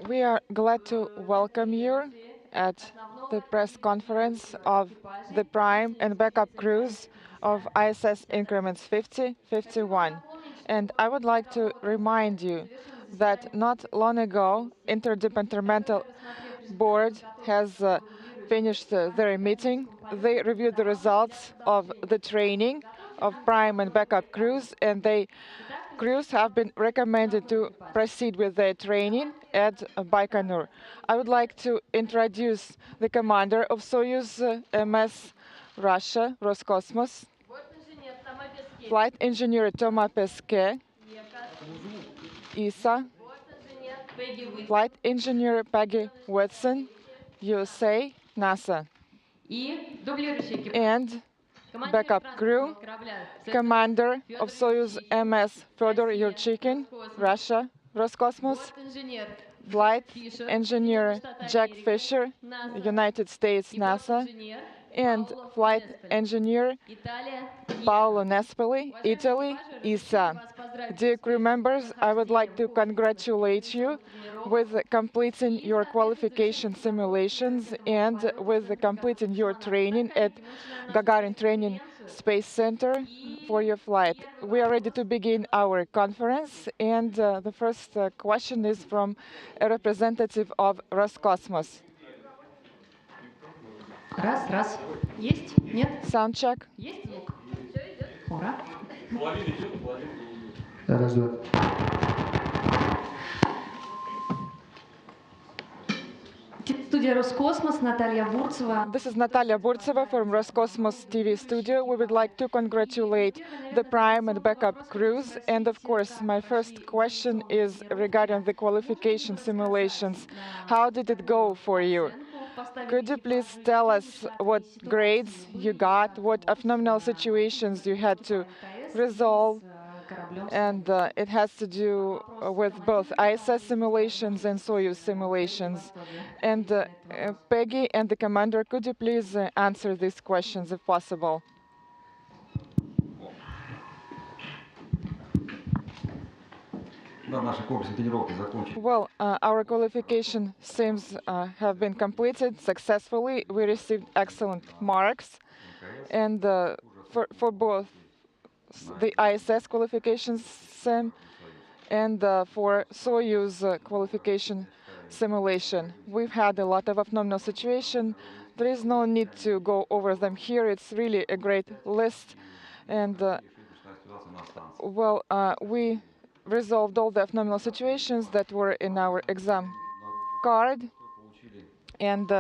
We are glad to welcome you at the press conference of the prime and backup crews of ISS increments 50, 51. And I would like to remind you that not long ago, Interdepartmental Board has finished their meeting. They reviewed the results of the training of prime and backup crews, and crews have been recommended to proceed with their training at Baikonur. I would like to introduce the commander of Soyuz MS Russia, Roscosmos, Flight Engineer Thomas Pesquet, ESA, Flight Engineer Peggy Whitson, USA, NASA, and backup crew, commander of Soyuz MS Fyodor Yurchikhin, Russia, Roscosmos, flight engineer Jack Fisher, United States, NASA, and flight engineer Paolo Nespoli, Italy, ESA. Dear crew members, I would like to congratulate you with completing your qualification simulations and with completing your training at Gagarin Training Space Center for your flight. We are ready to begin our conference, and the first question is from a representative of Roscosmos. Раз. Есть? Нет? Sound check. Есть звук? Ура. Раз, два. Студия Роскосмос, Наталья Бурцева. This is Natalia Burtseva from Roscosmos TV studio. We would like to congratulate the prime and backup crews. And of course, my first question is regarding the qualification simulations. How did it go for you? Could you please tell us what grades you got, what abnormal situations you had to resolve? And it has to do with both ISS simulations and Soyuz simulations. And Peggy and the commander, could you please answer these questions if possible? Well, our qualification sims have been completed successfully. We received excellent marks. And for both the ISS qualification sim and for Soyuz qualification simulation. We've had a lot of abnormal situations. There is no need to go over them here. It's really a great list. And we resolved all the abnormal situations that were in our exam card. And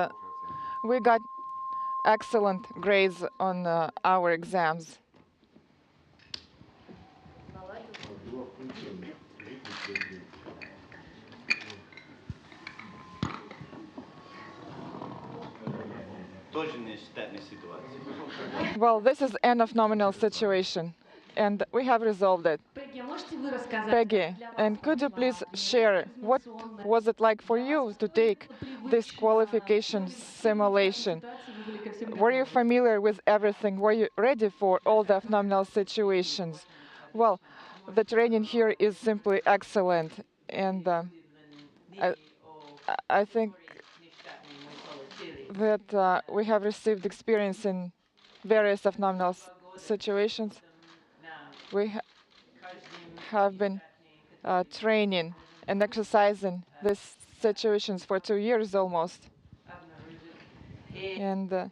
we got excellent grades on our exams. Well, this is an abnormal situation, and we have resolved it. Peggy, and could you please share what was it like for you to take this qualification simulation? Were you familiar with everything? Were you ready for all the abnormal situations? Well, the training here is simply excellent, and I think that we have received experience in various abnormal situations. We have been training and exercising these situations for 2 years almost. And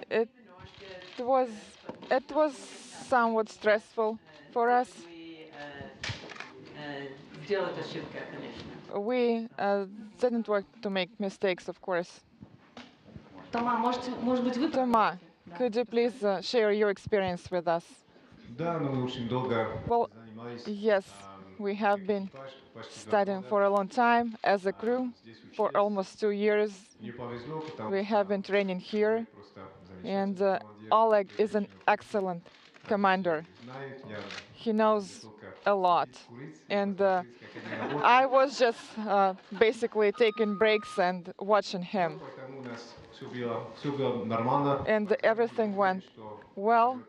it was somewhat stressful for us. We didn't want to make mistakes, of course. Thomas, could you please share your experience with us? Well, yes, we have been studying for a long time as a crew for almost 2 years. We have been training here, and Oleg is an excellent commander. He knows a lot, and I was just basically taking breaks and watching him. And everything went well,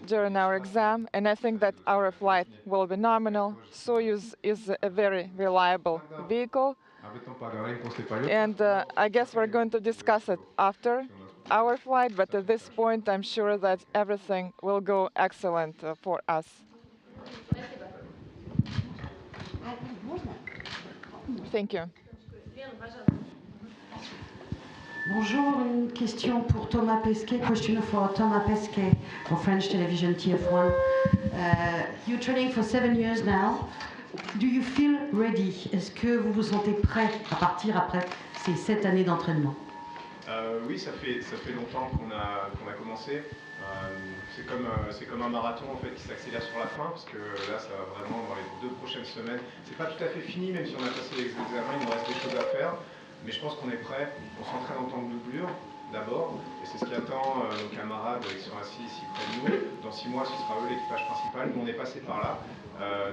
during our exam, and I think that our flight will be nominal. Soyuz is a very reliable vehicle, and I guess we're going to discuss it after our flight, but at this point, I'm sure that everything will go excellent for us. Thank you. Bonjour, une question pour Thomas Pesquet, question for Thomas Pesquet for French television TF1. You're training for 7 years now. Do you feel ready? Est-ce que vous vous sentez prêt à partir après ces 7 années d'entraînement? Oui, ça fait longtemps qu'on a commencé. C'est comme un marathon en fait qui s'accélère sur la fin, parce que là, ça va vraiment dans les 2 prochaines semaines. C'est pas tout à fait fini, même si on a passé les examens, il nous reste des choses à faire. Mais je pense qu'on est prêt. On s'entraîne en tant que doublure d'abord, et c'est ce qui attend nos camarades qui sont assis ici près de nous. Dans 6 mois, ce sera eux l'équipage principal. Nous, on est passé par là.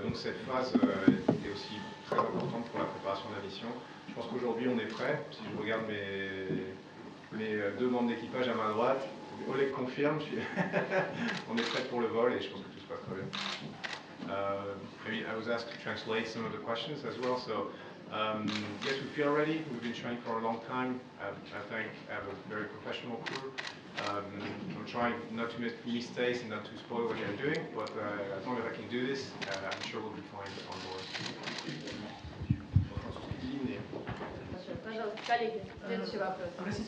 Donc cette phase est aussi très importante pour la préparation de la mission. Je pense qu'aujourd'hui, on est prêt. Si je regarde mes 2 membres d'équipage à ma droite, Oleg confirme, on est prêt pour le vol et je pense que tout se passe très bien. I was asked to translate some of the questions as well. So yes, we feel ready. We've been training for a long time. I think I have a very professional crew. I'm trying not to make mistakes and not to spoil what they're doing, but as long as I can do this, I'm sure we'll be fine on board.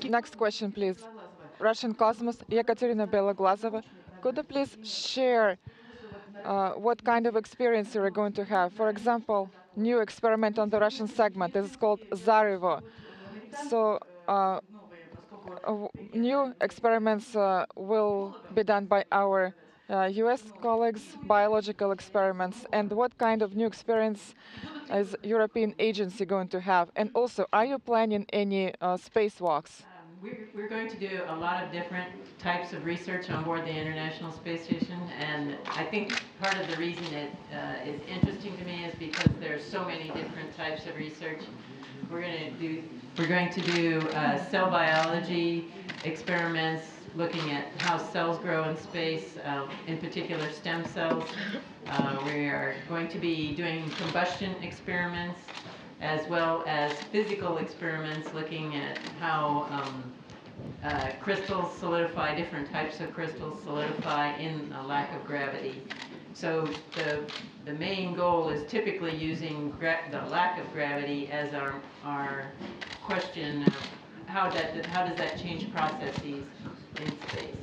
Next question, please. Russian Cosmos, Ekaterina Beloglazova. Could you please share what kind of experience you're going to have? For example, new experiment on the Russian segment. This is called Zarevo. So new experiments will be done by our US colleagues, biological experiments, and what kind of new experience is European agency going to have? And also, are you planning any spacewalks? We're going to do a lot of different types of research on board the International Space Station, and I think part of the reason it is interesting to me is because there's so many different types of research. We're going to do cell biology experiments, looking at how cells grow in space, in particular stem cells. We are going to be doing combustion experiments, as well as physical experiments looking at how crystals solidify, different types of crystals solidify in a lack of gravity. So the main goal is typically using the lack of gravity as our question of how does that change processes in space.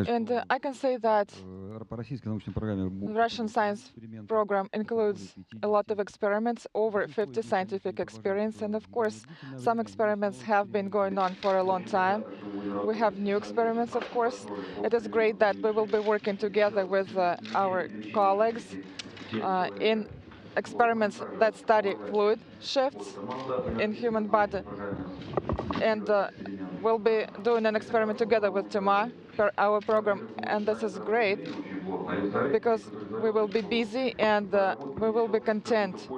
And I can say that the Russian science program includes a lot of experiments, over 50 scientific experiments, and of course, some experiments have been going on for a long time. We have new experiments, of course. It is great that we will be working together with our colleagues in experiments that study fluid shifts in human body. And we'll be doing an experiment together with Tuma per our program, and this is great because we will be busy and we will be content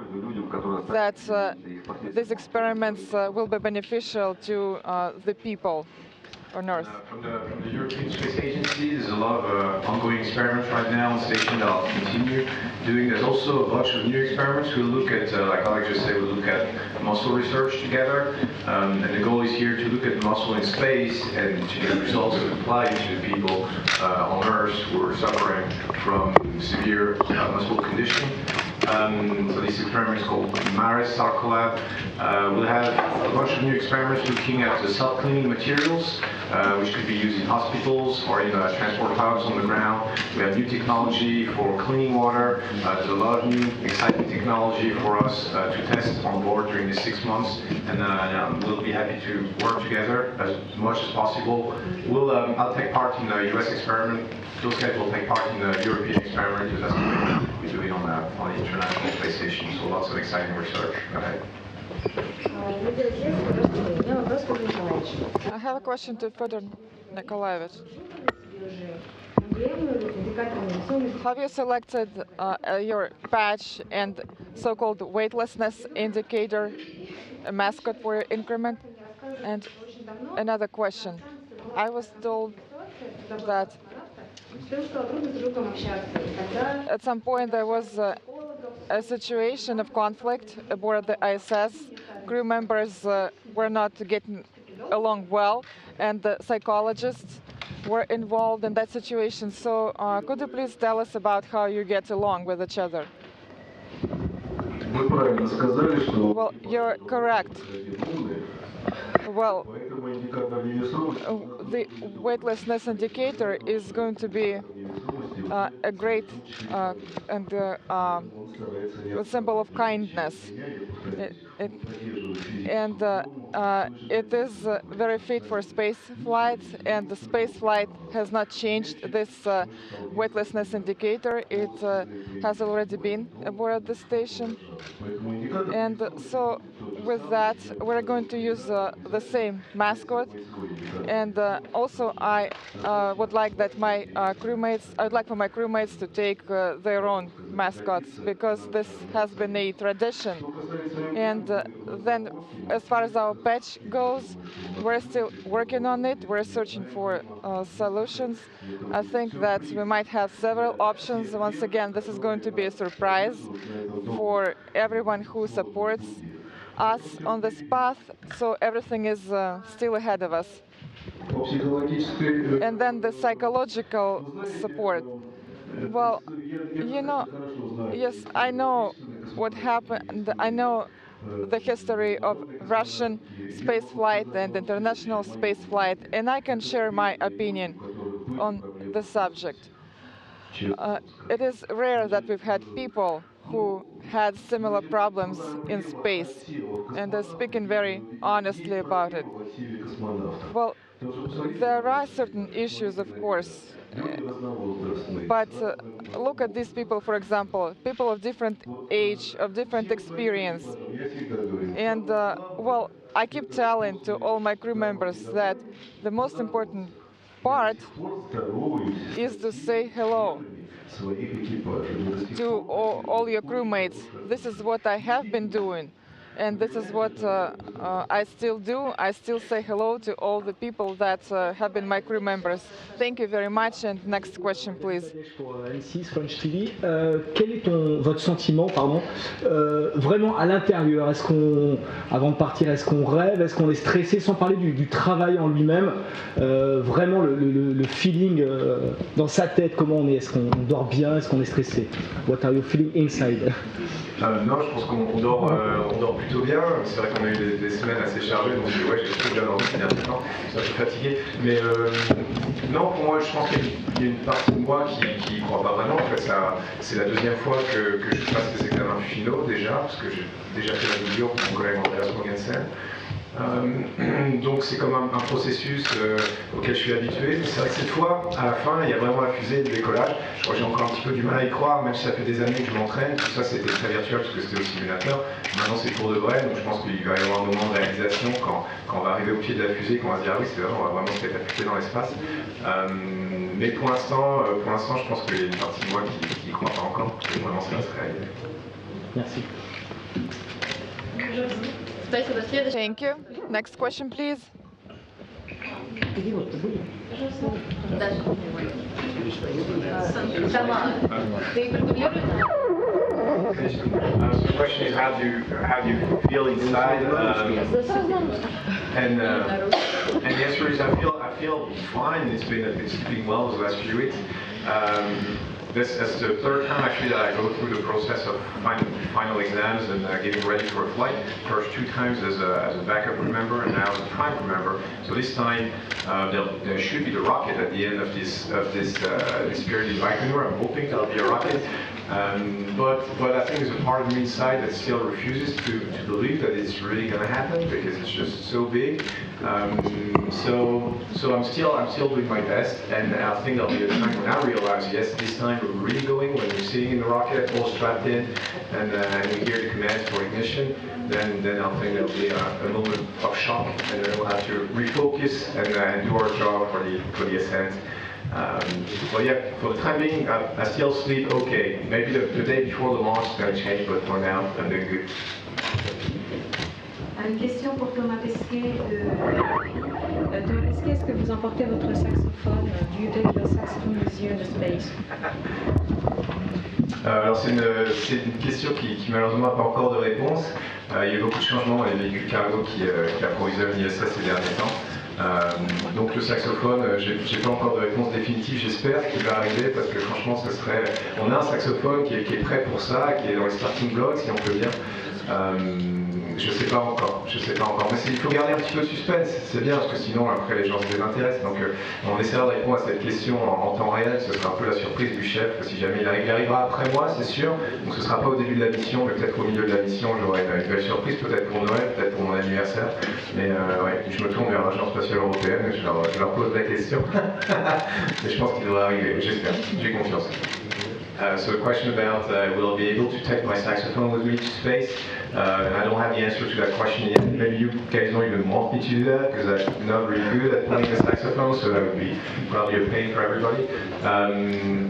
that these experiments will be beneficial to the people on Earth. From the European Space Agency, there's a lot of ongoing experiments right now on station that I'll continue doing. There's also a bunch of new experiments. We'll look at, like Oleg just said, we'll look at muscle research together. And the goal is here to look at muscle in space and to get results that apply to the people on Earth who are suffering from severe muscle condition. So this experiment is called MARIS Sarcolab. We'll have a bunch of new experiments looking at the self-cleaning materials, which could be used in hospitals or in transport hubs on the ground. We have new technology for cleaning water. There's a lot of new exciting technology for us to test on board during the 6 months, and we'll be happy to work together as much as possible. I'll take part in the US experiment. Those guys will take part in the European experiment, because that's what we're doing on the International Space Station. So lots of exciting research ahead. I have a question to Fedor Nikolaevich. Have you selected your patch and so-called weightlessness indicator, a mascot for your increment? And another question. I was told that at some point there was a situation of conflict aboard the ISS. Crew members were not getting along well, and the psychologists were involved in that situation. So could you please tell us about how you get along with each other? Well, you're correct. Well, the weightlessness indicator is going to be a great and a symbol of kindness. It is very fit for space flights, and the space flight has not changed this weightlessness indicator. It has already been aboard the station. And so with that, we're going to use the same mascot. And also, I would like that my crewmates, I would like for my crewmates to take their own mascots, because this has been a tradition. And then, as far as our patch goes, we're still working on it. We're searching for solutions. I think that we might have several options. Once again, this is going to be a surprise for everyone who supports us on this path. So everything is still ahead of us. And then the psychological support. Well, you know, yes, I know what happened. I know the history of Russian spaceflight and international spaceflight, and I can share my opinion on the subject. It is rare that we've had people who had similar problems in space, and they're speaking very honestly about it. Well, there are certain issues, of course, but look at these people, for example, people of different age, of different experience. And, well, I keep telling to all my crew members that the most important part is to say hello to all your crewmates. This is what I have been doing, and this is what I still do. I still say hello to all the people that have been my crew members. Thank you very much. And next question, please. Pour M6 French TV, quel est votre sentiment, vraiment à l'intérieur? Est-ce qu'on, avant de partir, est-ce qu'on rêve? Est-ce qu'on est stressé? Sans parler du travail en lui-même, vraiment le feeling dans sa tête, comment on est? Est-ce qu'on dort bien? Est-ce qu'on est stressé? What are you feeling inside? Non, je pense qu'on dort plutôt bien. C'est vrai qu'on a eu des semaines assez chargées, donc ouais, j'ai plutôt bien dormi ces derniers temps. Je suis fatigué. Mais non, pour moi, je pense qu'il y a une partie de moi qui y croit pas vraiment. En fait, c'est la deuxième fois que je passe des examens finaux déjà, parce que j'ai déjà fait la vidéo pour mon collègue Andreas Mogensen. Donc c'est comme un processus auquel je suis habitué. C'est vrai que cette fois, à la fin, il y a vraiment la fusée et le décollage. Je crois que j'ai encore un petit peu du mal à y croire, même si ça fait des années que je m'entraîne. Tout ça, c'était très virtuel parce que c'était au simulateur. Maintenant, c'est pour de vrai, donc je pense qu'il va y avoir un moment de réalisation quand on va arriver au pied de la fusée, qu'on va se dire ah oui, c'est vrai, on va vraiment se catapulter dans l'espace. Mais pour l'instant, je pense qu'il y a une partie de moi qui y croit pas encore. Et vraiment, ça va se réaliser. Merci. Thank you. Next question, please. So the question is, how do you feel inside? And the answer is, I feel fine. It's been well the last few weeks. This is the third time actually that I go through the process of final exams and getting ready for a flight. First two times as a backup crew member and now as a prime crew member. So this time there should be the rocket at the end of this period in Baikonur. I'm hoping there'll be a rocket. But I think there's a part of me inside that still refuses to believe that it's really going to happen because it's just so big. So I'm still doing my best, and I think there'll be a time when I realize, yes, this time we're really going. When we're sitting in the rocket, all strapped in, and we hear the commands for ignition, then I think there'll be a moment of shock, and then we'll have to refocus and do our job for the ascent. But yeah, for the time being, I still sleep okay. Maybe the day before the launch is going to change, but for now, I'm doing good. Une question pour Thomas Pesquet. Thomas Pesquet, est-ce que vous emportez votre saxophone? Do you take your saxophone with you in the space? Alors c'est une question qui malheureusement n'a pas encore de réponse. Il y a eu beaucoup de changements dans les véhicules cargo qui approvisionnent l'ISS ces derniers temps. Donc le saxophone, j'ai pas encore de réponse définitive, j'espère qu'il va arriver parce que franchement on a un saxophone qui est prêt pour ça, qui est dans les starting blocks si on peut dire. Je sais pas encore, mais il faut garder un petit peu de suspense, c'est bien parce que sinon après les gens se désintéressent. Donc on essaiera de répondre à cette question en temps réel, ce sera un peu la surprise du chef, si jamais il arrivera après moi c'est sûr, donc ce sera pas au début de la mission, mais peut-être au milieu de la mission j'aurai une belle surprise, peut-être pour Noël, peut-être pour mon anniversaire, mais ouais, je me tourne vers l'Agence spatiale européenne et je leur pose la question, mais je pense qu'il devrait arriver, j'espère, j'ai confiance. So a question about will I be able to take my saxophone with me to space? I don't have the answer to that question yet. Maybe you guys don't even want me to do that because I'm not really good at playing the saxophone, so that would be probably a pain for everybody.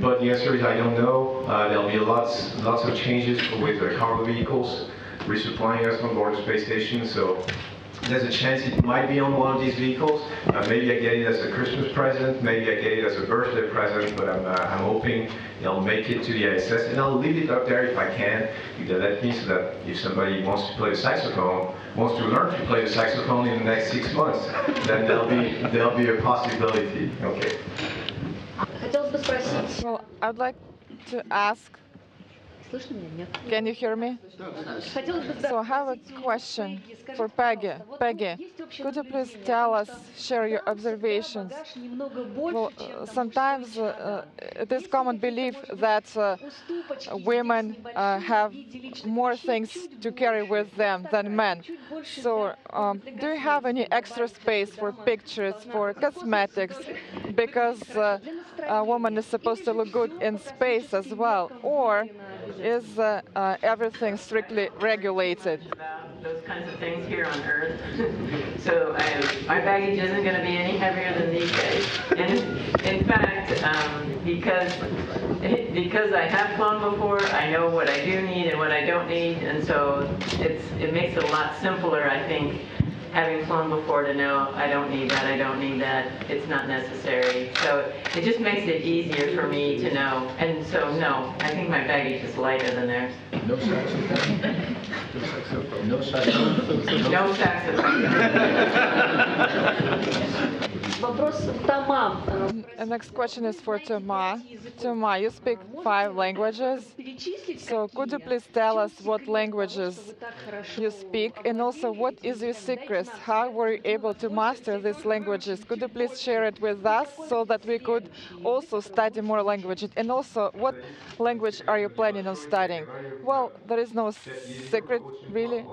But the answer is I don't know. There'll be lots of changes with the cargo vehicles resupplying us on board the space station. So there's a chance it might be on one of these vehicles. Maybe I get it as a Christmas present, maybe I get it as a birthday present, but I'm hoping it'll make it to the ISS, and I'll leave it up there if I can, if they let me, so that if somebody wants to play the saxophone, wants to learn to play the saxophone in the next 6 months, then there'll be a possibility. Okay. Well, I'd like to ask, can you hear me? So I have a question for Peggy. Peggy, could you please share your observations? Well, sometimes it is common belief that women have more things to carry with them than men. So do you have any extra space for pictures, for cosmetics? Because a woman is supposed to look good in space as well. Or is everything strictly regulated? Those kinds of things here on Earth. So my baggage isn't going to be any heavier than these guys. And in fact, because I have flown before, I know what I do need and what I don't need, and so it makes it a lot simpler, I think, having flown before to know I don't need that, I don't need that, it's not necessary. So it just makes it easier for me to know. And so no, I think my baggage is lighter than theirs. No saxophone. No saxophone. No saxophone. The next question is for Thomas. Thomas, you speak 5 languages. So could you please tell us what languages you speak, and also what is your secrets? How were you able to master these languages? Could you please share it with us so that we could also study more languages? And also, what language are you planning on studying? Well, there is no secret, really.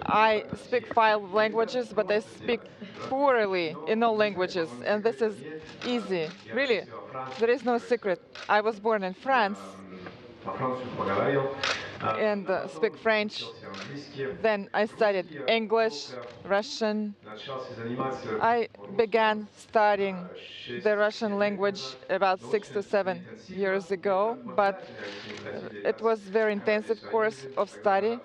I speak 5 languages, but I speak poorly in all languages, and this is easy. Really, there is no secret. I was born in France and speak French. Then I studied English, Russian. I began studying the Russian language about 6 to 7 years ago, but it was a very intensive course of study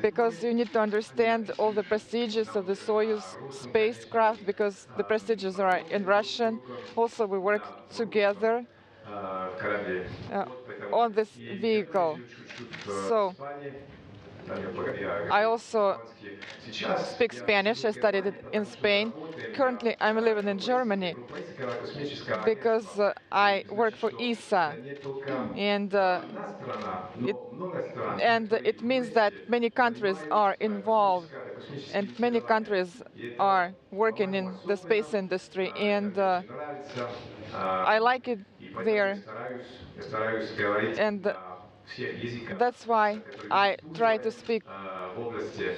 because you need to understand all the procedures of the Soyuz spacecraft because the procedures are in Russian. Also, we work together on this vehicle. So I also speak Spanish. I studied it in Spain. Currently, I'm living in Germany because I work for ESA, and it means that many countries are involved, and many countries are working in the space industry, and I like it there. And that's why I try to speak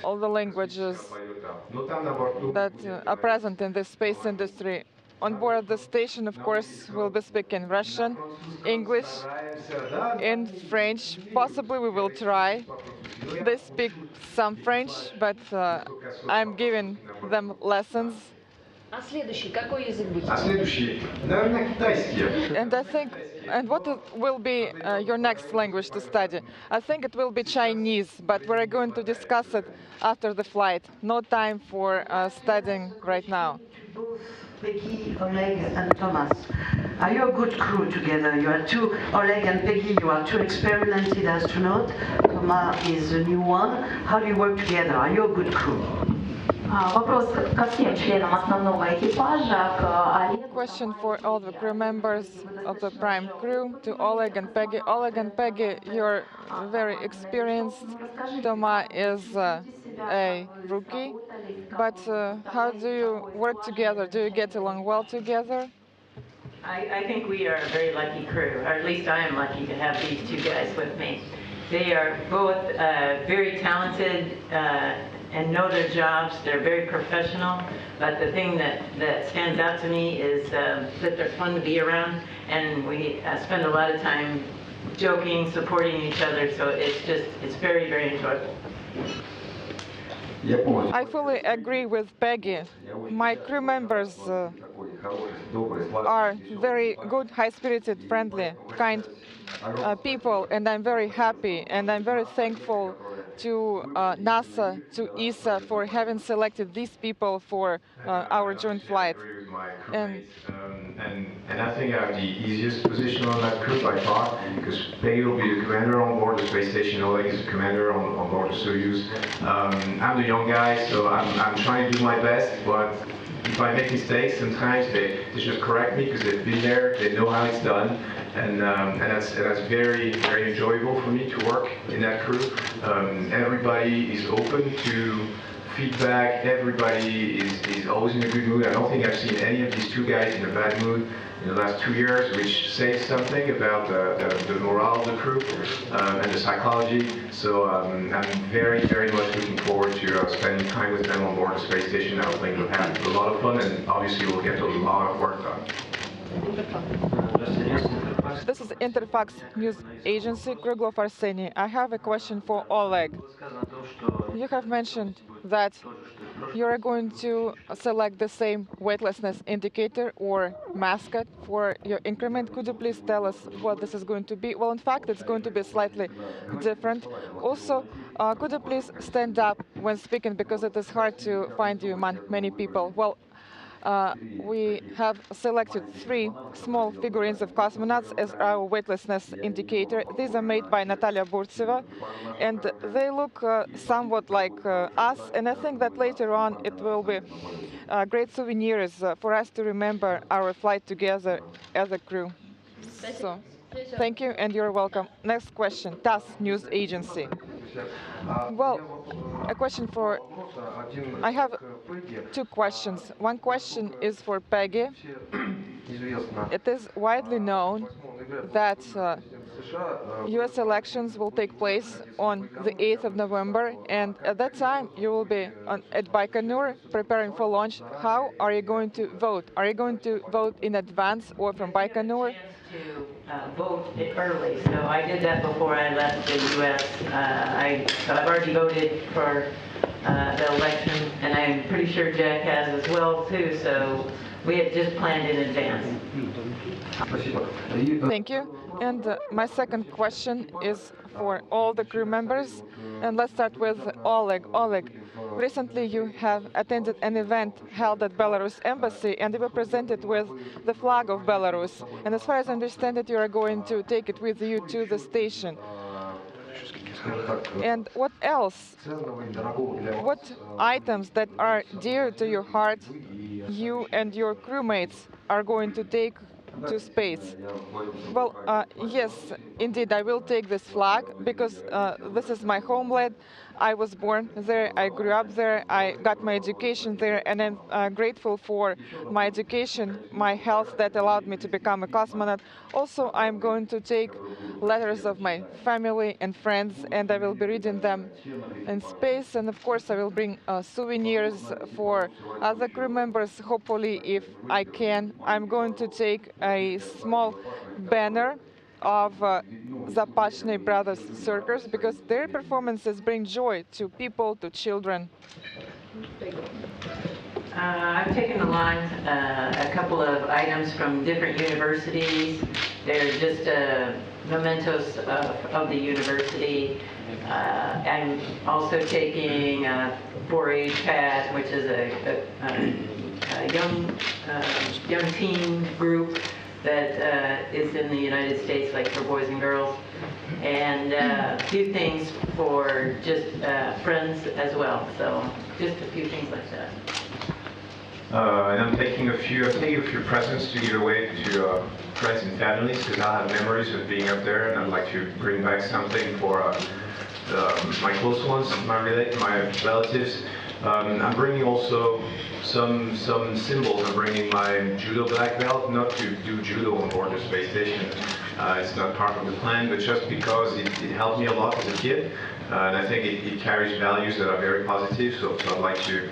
all the languages that are present in the space industry. On board the station, of course, we'll be speaking Russian, English, and French. Possibly we will try. They speak some French, but I'm giving them lessons. А следующий какой язык будет? Наверное, китайский. And I think And what will be your next language to study? I think it will be Chinese, but we're going to discuss it after the flight. No time for studying right now. Both Peggy, Oleg, and Thomas. Are you a good crew together? You are two, Oleg and Peggy, you are two experimented astronauts. Thomas is a new one. How do you work together? Are you a good crew? Вопрос ко всем членам основного экипажа, к Олегу. Question for all the crew members of the Prime crew, to Oleg and Peggy. Oleg and Peggy, you're very experienced. Thomas is a rookie. But how do you work together? Do you get along well together? I think we are a very lucky crew, or at least I am lucky to have these two guys with me. They are both very talented and know their jobs. They're very professional, but the thing that stands out to me is that they're fun to be around, and we spend a lot of time joking, supporting each other, so it's very, very enjoyable. I fully agree with Peggy. My crew members are very good, high-spirited, friendly, kind people, and I'm very happy and I'm very thankful to NASA, to ESA for having selected these people for our joint flight. And I think I have the easiest position on that crew by far, because Peggy will be the commander on board the space station, Oleg is the commander on board the Soyuz. I'm the young guy, so I'm trying to do my best, but if I make mistakes, sometimes they just correct me because they've been there, they know how it's done, and that's very, very enjoyable for me to work in that crew. Everybody is open to feedback, everybody is always in a good mood. I don't think I've seen any of these two guys in a bad mood in the last 2 years, which says something about the morale of the crew and the psychology. So I'm very, very much looking forward to spending time with them on board the space station. I think we'll have a lot of fun, and obviously we'll get a lot of work done. This is Interfax News Agency, Kruglov Arseny. I have a question for Oleg. You have mentioned that you are going to select the same weightlessness indicator or mascot for your increment. Could you please tell us what this is going to be? Well, in fact, it's going to be slightly different. Also, could you please stand up when speaking, because it is hard to find you among many people. Well, we have selected 3 small figurines of cosmonauts as our weightlessness indicator. These are made by Natalia Burtseva, and they look somewhat like us, and I think that later on it will be great souvenirs for us to remember our flight together as a crew. So, thank you, and you're welcome. Next question, TASS News Agency. Well, a question for... I have 2 questions. One question is for Peggy. It is widely known that US elections will take place on the 8th of November, and at that time you will be at Baikonur preparing for launch. How are you going to vote? Are you going to vote in advance or from Baikonur? To vote early, so I did that before I left the U.S. So I've already voted for the election, and I'm pretty sure Jack has as well too. So we had just planned in advance. Thank you. And my second question is for all the crew members, and let's start with Oleg. Oleg, recently you have attended an event held at Belarus Embassy, and you were presented with the flag of Belarus. And as far as I understand it, you are going to take it with you to the station. And what else? What items that are dear to your heart you and your crewmates are going to take to space? Well, yes, indeed, I will take this flag, because this is my homeland. I was born there, I grew up there, I got my education there, and I'm grateful for my education, my health that allowed me to become a cosmonaut. Also, I'm going to take letters of my family and friends, and I will be reading them in space. And of course, I will bring souvenirs for other crew members. Hopefully, if I can, I'm going to take a small banner of Zapachny Brothers Circus, because their performances bring joy to people, to children. I've taken along a couple of items from different universities. they're just mementos of the university. I'm also taking 4-H path, which is a young teen group that is in the United States, like for boys and girls, and a few things for just friends as well. So just a few things like that. And I'm taking a few presents to give away to friends and families, because I have memories of being up there, and I'd like to bring back something for my close ones, my relatives. I'm bringing also some symbols. I'm bringing my judo black belt, not to do judo on board the space station. It's not part of the plan, but just because it helped me a lot as a kid. And I think it carries values that are very positive, so I'd like to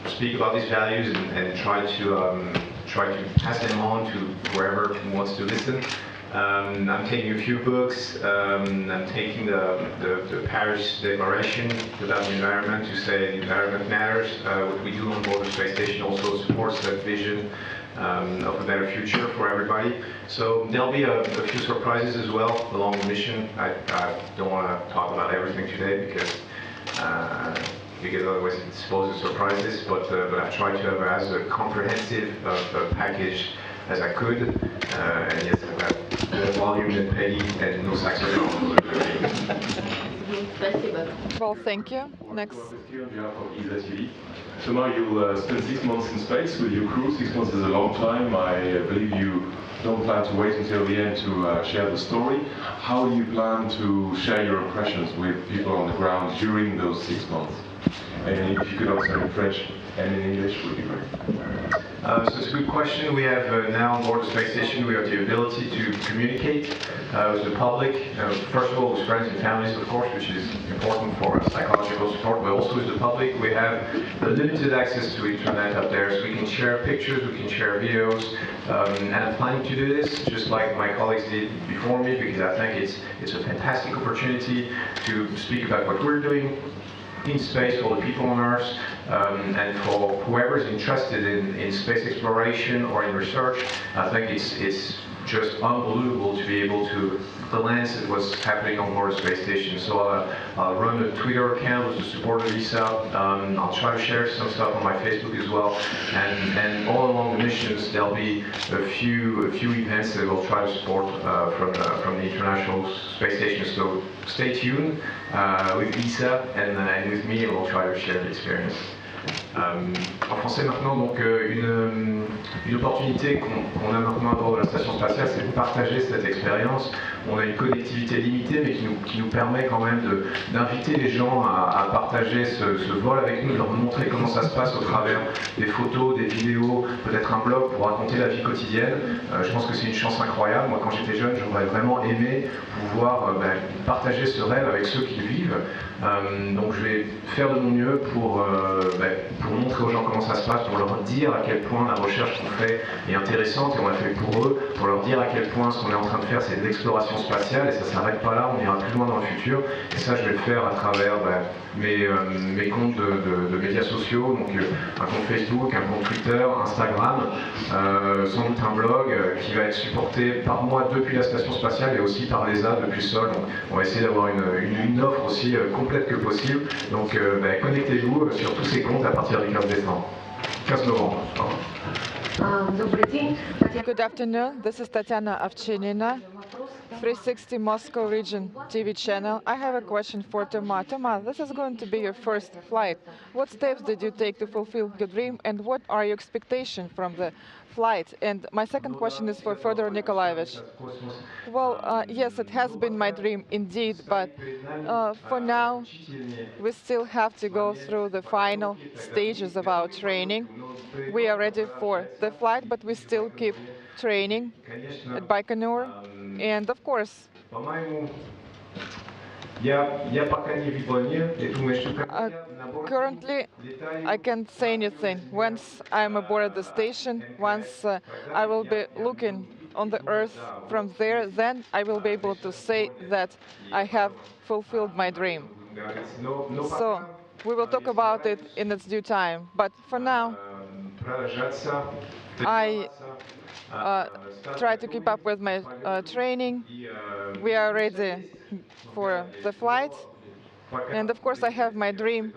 speak about these values and try to pass them on to whoever wants to listen. I'm taking a few books. I'm taking the Paris Declaration about the environment to say the environment matters. What we do on board the space station also supports that vision of a better future for everybody. So there'll be a few surprises as well along the mission. I don't want to talk about everything today because otherwise it exposes surprises, but I've tried to have as a comprehensive package as I could. And yes, I've got the volume and Peggy and no saxophone. Well, thank you. Next. So now you'll spend 6 months in space with your crew. 6 months is a long time. I believe you don't plan to wait until the end to share the story. How do you plan to share your impressions with people on the ground during those 6 months? And if you could answer in French and in English, would be great. So it's a good question. We have now on board the space station, we have the ability to communicate with the public. First of all, with friends and families, of course, which is important for psychological support, but also with the public. We have limited access to internet up there, so we can share pictures, we can share videos, and I'm planning to do this, just like my colleagues did before me, because I think it's a fantastic opportunity to speak about what we're doing in space for the people on Earth, and for whoever is interested in space exploration or in research. I think it's just unbelievable to be able to glance at what's happening on board the space station. So I'll run a Twitter account with the support of Lisa. I'll try to share some stuff on my Facebook as well. And all along the missions, there'll be a few events that we'll try to support from the International Space Station. So stay tuned with Lisa and with me, and we'll try to share the experience. En français maintenant, donc une opportunité qu'on a maintenant à bord de la station spatiale, c'est de partager cette expérience. On a une connectivité limitée, mais qui nous permet quand même d'inviter les gens à partager ce vol avec nous, de leur montrer comment ça se passe au travers des photos, des vidéos, peut-être un blog pour raconter la vie quotidienne. Je pense que c'est une chance incroyable. Moi, quand j'étais jeune, j'aurais vraiment aimé pouvoir partager ce rêve avec ceux qui le vivent. Donc je vais faire de mon mieux pour montrer aux gens comment ça se passe, pour leur dire à quel point la recherche qu'on fait est intéressante, et on l'a fait pour eux, pour leur dire à quel point ce qu'on est en train de faire, c'est de l'exploration spatiale, et ça ne s'arrête pas là, on ira plus loin dans le futur. Et ça, je vais le faire à travers mes comptes de médias sociaux, donc un compte Facebook, un compte Twitter, Instagram, sans doute un blog qui va être supporté par moi depuis la station spatiale et aussi par l'ESA depuis le sol. Donc on va essayer d'avoir une offre aussi complète que possible. Donc connectez-vous sur tous ces comptes à partir du 15 novembre. Good afternoon. This is Tatiana Ovchinina, 360 Moscow Region TV channel. I have a question for Toma. Toma, this is going to be your first flight. What steps did you take to fulfill your dream, and what are your expectations from the flight? And my second question is for Fyodor Nikolaevich. Well, yes, it has been my dream indeed, but for now, we still have to go through the final stages of our training. We are ready for the flight, but we still keep training at Baikonur. And of course, currently, I can't say anything. Once I'm aboard the station, once I will be looking on the Earth from there, then I will be able to say that I have fulfilled my dream. So we will talk about it in its due time. But for now, I try to keep up with my training. We are ready for the flight. And of course, I have my dream,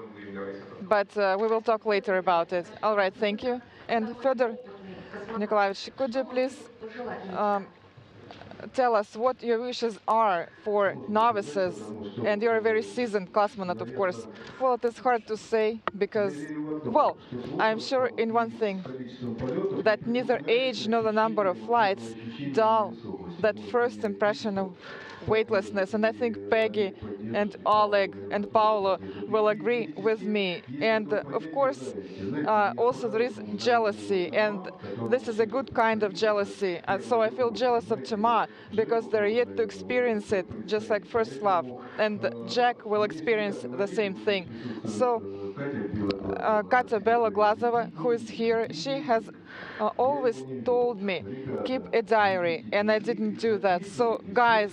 but we will talk later about it. All right, thank you. And Fyodor Nikolaevich, could you please tell us what your wishes are for novices? And you're a very seasoned cosmonaut, of course. Well, it is hard to say because, well, I'm sure in one thing, that neither age nor the number of flights dull that first impression of weightlessness. And I think Peggy and Oleg and Paolo will agree with me. And of course, also there is jealousy, and this is a good kind of jealousy. So I feel jealous of Toma because they're yet to experience it, just like first love. And Jack will experience the same thing. So Katya Beloglazova, who is here, she has always told me, keep a diary, and I didn't do that. So guys,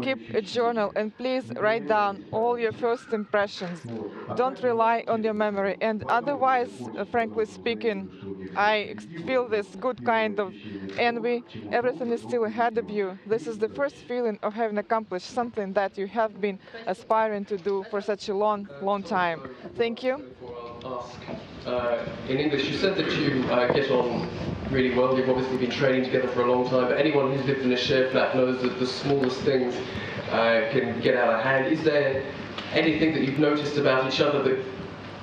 keep a journal and please write down all your first impressions. Don't rely on your memory. And otherwise, frankly speaking, I feel this good kind of envy. Everything is still ahead of you. This is the first feeling of having accomplished something that you have been aspiring to do for such a long, long time. Thank you. In English, you said that you get on really well. You've obviously been training together for a long time, but anyone who's lived in a shared flat knows that the smallest things can get out of hand. Is there anything that you've noticed about each other that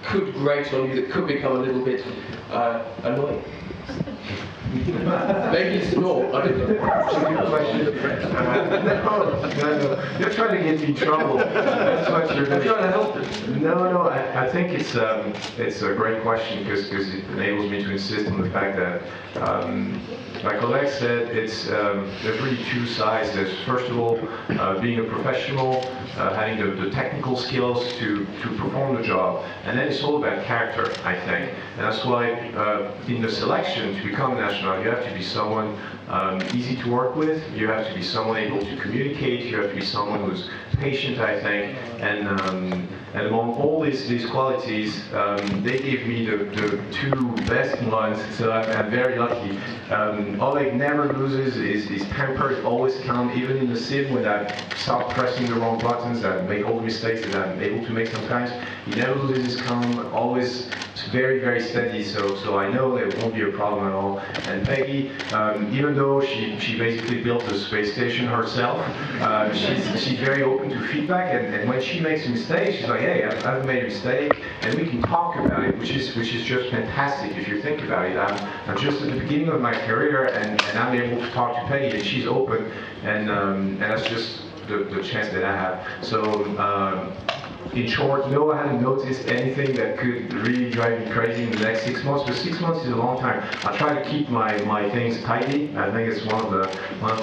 could grate on you, that could become a little bit annoying? Maybe it's not. I don't know. No. You're trying to get me in trouble. That's what you're doing. I'm trying to help them. No. I think it's a great question because it enables me to insist on the fact that, like Oleg said, there's really two sides. There's first of all being a professional, having the technical skills to perform the job, and then it's all about character, I think. And that's why in the selection to become an astronaut, you have to be someone easy to work with. You have to be someone able to communicate. You have to be someone who's patient, I think. And among all these qualities, they give me the two best ones. So I'm very lucky. Oleg never loses his temper, is always calm, even in the sim when I start pressing the wrong buttons, I make all the mistakes that I'm able to make sometimes. He never loses his calm, always very, very steady, so I know there won't be a problem at all. And Peggy, even though she basically built the space station herself, she's very open to feedback, and when she makes a mistake, she's like, hey, I've made a mistake, and we can talk about it, which is just fantastic if you think about it. I'm just at the beginning of my career, and I'm able to talk to Peggy, and she's open, and that's just the chance that I have. So. In short, no, I haven't noticed anything that could really drive me crazy in the next 6 months, but 6 months is a long time. I try to keep my things tidy. I think it's one of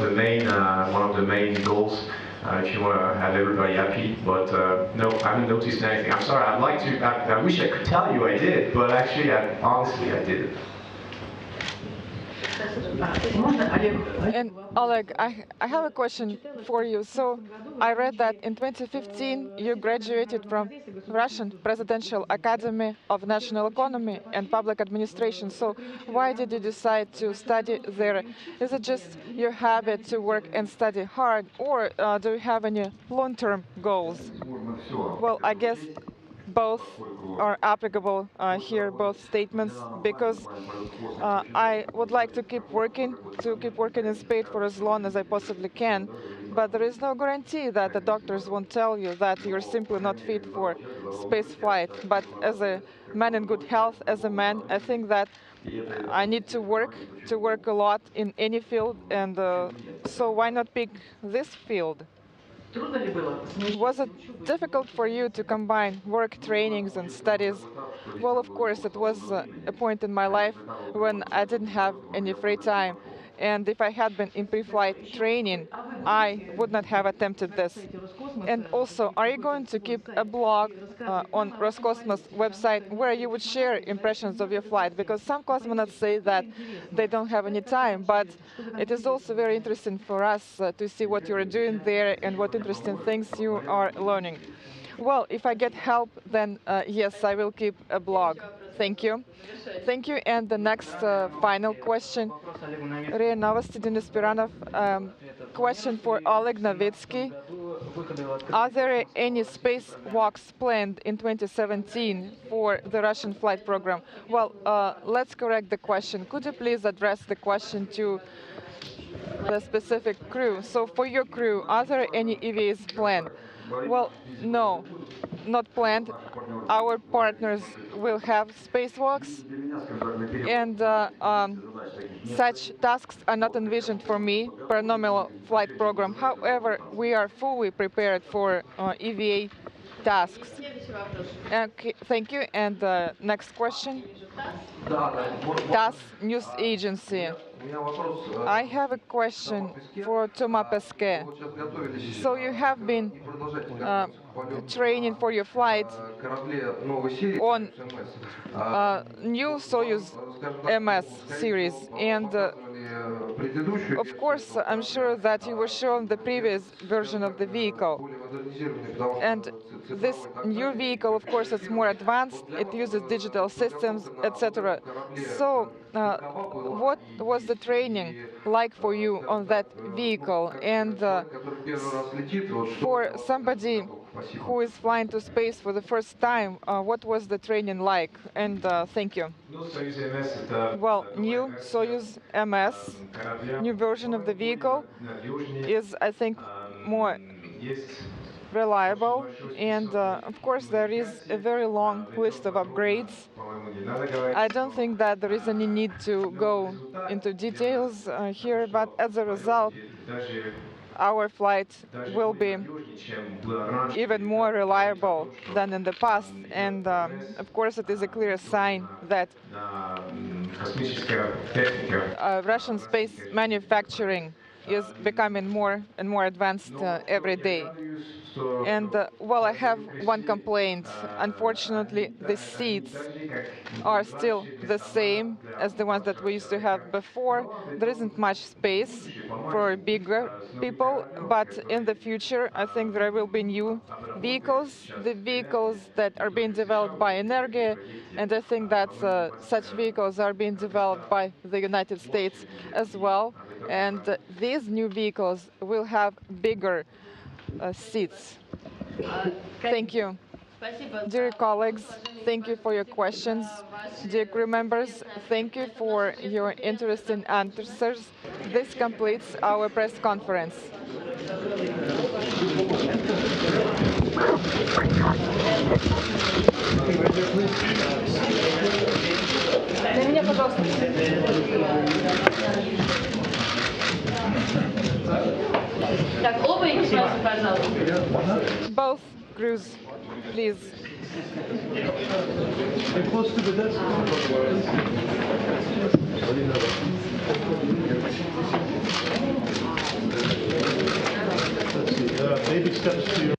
the main goals. If you want to have everybody happy, but no, I haven't noticed anything. I'm sorry. I'd like to. I wish I could tell you I did, but actually, honestly, I didn't. And Oleg, I have a question for you. So I read that in 2015 you graduated from Russian Presidential Academy of National Economy and Public Administration. So why did you decide to study there? Is it just your habit to work and study hard, or do you have any long-term goals? Well, I guess both are applicable here, both statements, because I would like to keep working in space for as long as I possibly can, but there is no guarantee that the doctors won't tell you that you're simply not fit for space flight. But as a man in good health, as a man, I think that I need to work a lot in any field, and so why not pick this field? Was it difficult for you to combine work, trainings, and studies? Well, of course, it was a point in my life when I didn't have any free time. And if I had been in pre-flight training, I would not have attempted this. And also, are you going to keep a blog on Roscosmos website where you would share impressions of your flight? Because some cosmonauts say that they don't have any time, but it is also very interesting for us to see what you are doing there and what interesting things you are learning. Well, if I get help, then yes, I will keep a blog. Thank you. Thank you. And the next final question. РИА Новости, Денис Piranov. Question for Oleg Novitskiy. Are there any spacewalks planned in 2017 for the Russian flight program? Well, let's correct the question. Could you please address the question to the specific crew? So for your crew, are there any EVAs planned? Well, no, not planned. Our partners will have spacewalks, and such tasks are not envisioned for me per nominal flight program. However, we are fully prepared for EVA tasks. Okay, thank you. And next question. TASS News Agency. I have a question for Thomas Pesquet. So you have been training for your flight on new Soyuz MS series, and of course I'm sure that you were shown the previous version of the vehicle, and this new vehicle, of course, it's more advanced, it uses digital systems, etc. So what was the training like for you on that vehicle? And for somebody who is flying to space for the first time, what was the training like? And thank you. Well, new Soyuz MS, new version of the vehicle, is, I think, more reliable, and of course there is a very long list of upgrades. I don't think that there is any need to go into details here, but as a result, our flight will be even more reliable than in the past, and of course it is a clear sign that Russian space manufacturing is becoming more and more advanced every day. And well, I have one complaint. Unfortunately, the seats are still the same as the ones that we used to have before. There isn't much space for bigger people, but in the future, I think there will be new vehicles, the vehicles that are being developed by Energia, and I think that such vehicles are being developed by the United States as well. And these new vehicles will have bigger seats. Thank you. Dear colleagues, thank you for your questions. Dear crew members, thank you for your interesting answers. This completes our press conference. Both crews, please. Close to the desk. Let's see, baby steps to your